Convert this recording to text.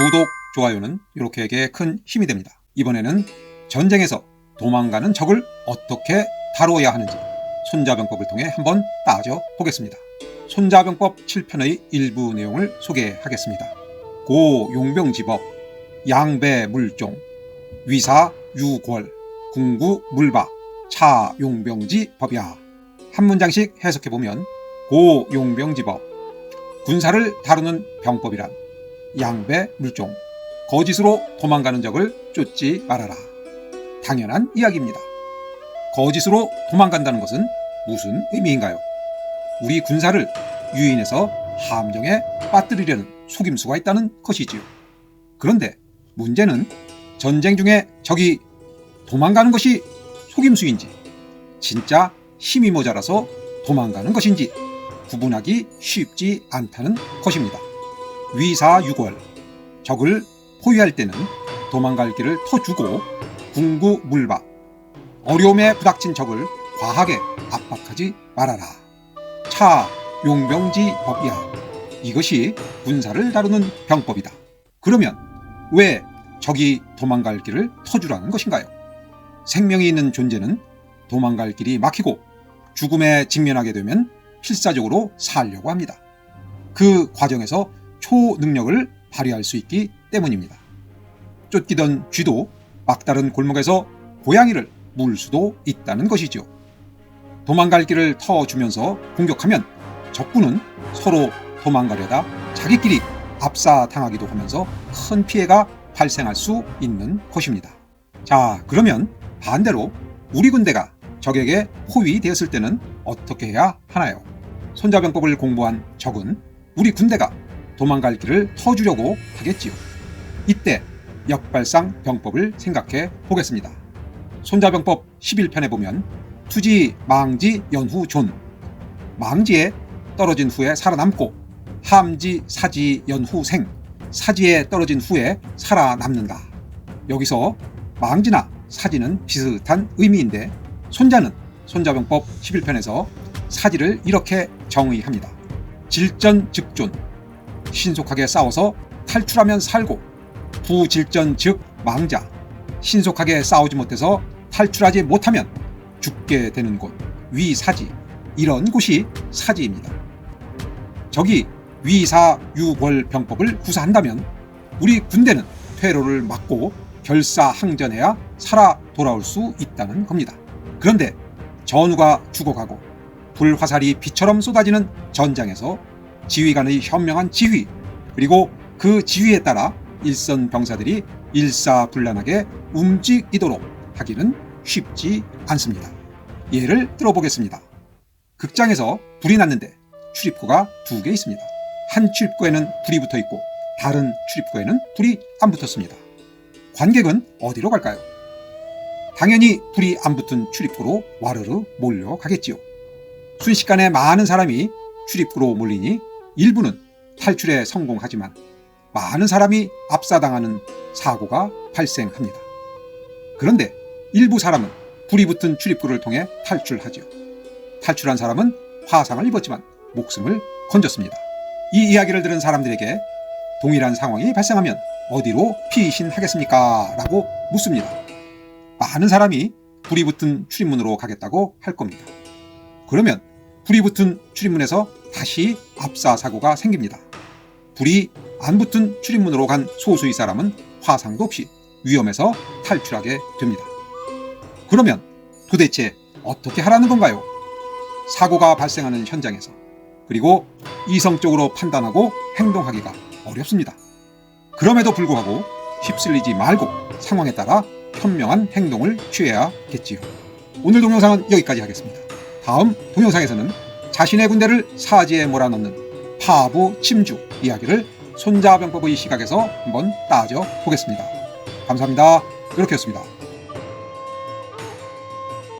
구독, 좋아요는 이렇게에게 큰 힘이 됩니다. 이번에는 전쟁에서 도망가는 적을 어떻게 다루어야 하는지 손자병법을 통해 한번 따져보겠습니다. 손자병법 7편의 일부 내용을 소개하겠습니다. 고용병지법, 양배물종, 위사유궐, 궁구물박, 차용병지법이야. 한 문장씩 해석해보면 고용병지법, 군사를 다루는 병법이란 양배물종, 거짓으로 도망가는 적을 쫓지 말아라. 당연한 이야기입니다. 거짓으로 도망간다는 것은 무슨 의미인가요? 우리 군사를 유인해서 함정에 빠뜨리려는 속임수가 있다는 것이지요. 그런데 문제는 전쟁 중에 적이 도망가는 것이 속임수인지 진짜 힘이 모자라서 도망가는 것인지 구분하기 쉽지 않다는 것입니다. 위사유궐, 적을 포위할 때는 도망갈 길을 터주고, 궁구물박, 어려움에 부닥친 적을 과하게 압박하지 말아라. 차용병지법이야. 이것이 군사를 다루는 병법이다. 그러면 왜 적이 도망갈 길을 터주라는 것인가요? 생명이 있는 존재는 도망갈 길이 막히고 죽음에 직면하게 되면 필사적으로 살려고 합니다. 그 과정에서 초능력을 발휘할 수 있기 때문입니다. 쫓기던 쥐도 막다른 골목에서 고양이를 물 수도 있다는 것이죠. 도망갈 길을 터주면서 공격하면 적군은 서로 도망가려다 자기끼리 압사당하기도 하면서 큰 피해가 발생할 수 있는 것입니다. 자, 그러면 반대로 우리 군대가 적에게 포위되었을 때는 어떻게 해야 하나요? 손자병법을 공부한 적은 우리 군대가 도망갈 길을 터주려고 하겠지요. 이때 역발상 병법을 생각해 보겠습니다. 손자병법 11편에 보면 투지, 망지, 연후, 존, 망지에 떨어진 후에 살아남고 함지, 사지, 연후, 생, 사지에 떨어진 후에 살아남는다. 여기서 망지나 사지는 비슷한 의미인데 손자는 손자병법 11편에서 사지를 이렇게 정의합니다. 질전즉존, 신속하게 싸워서 탈출하면 살고, 부질전 즉 망자, 신속하게 싸우지 못해서 탈출하지 못하면 죽게 되는 곳, 위사지, 이런 곳이 사지입니다. 적이 위사유궐 병법을 구사한다면 우리 군대는 퇴로를 막고 결사항전해야 살아 돌아올 수 있다는 겁니다. 그런데 전우가 죽어가고 불화살이 비처럼 쏟아지는 전장에서 지휘관의 현명한 지휘, 그리고 그 지휘에 따라 일선 병사들이 일사불란하게 움직이도록 하기는 쉽지 않습니다. 예를 들어보겠습니다. 극장에서 불이 났는데 출입구가 2개 있습니다. 한 출입구에는 불이 붙어 있고 다른 출입구에는 불이 안 붙었습니다. 관객은 어디로 갈까요? 당연히 불이 안 붙은 출입구로 와르르 몰려가겠지요. 순식간에 많은 사람이 출입구로 몰리니 일부는 탈출에 성공하지만 많은 사람이 압사당하는 사고가 발생합니다. 그런데 일부 사람은 불이 붙은 출입구를 통해 탈출하죠. 탈출한 사람은 화상을 입었지만 목숨을 건졌습니다. 이 이야기를 들은 사람들에게 동일한 상황이 발생하면 어디로 피신하겠습니까? 라고 묻습니다. 많은 사람이 불이 붙은 출입문으로 가겠다고 할 겁니다. 그러면 불이 붙은 출입문에서 다시 압사 사고가 생깁니다. 불이 안 붙은 출입문으로 간 소수의 사람은 화상도 없이 위험해서 탈출하게 됩니다. 그러면 도대체 어떻게 하라는 건가요? 사고가 발생하는 현장에서, 그리고 이성적으로 판단하고 행동하기가 어렵습니다. 그럼에도 불구하고 휩쓸리지 말고 상황에 따라 현명한 행동을 취해야겠지요. 오늘 동영상은 여기까지 하겠습니다. 다음 동영상에서는 자신의 군대를 사지에 몰아넣는 파부 침주 이야기를 손자병법의 시각에서 한번 따져 보겠습니다. 감사합니다. 이렇게였습니다.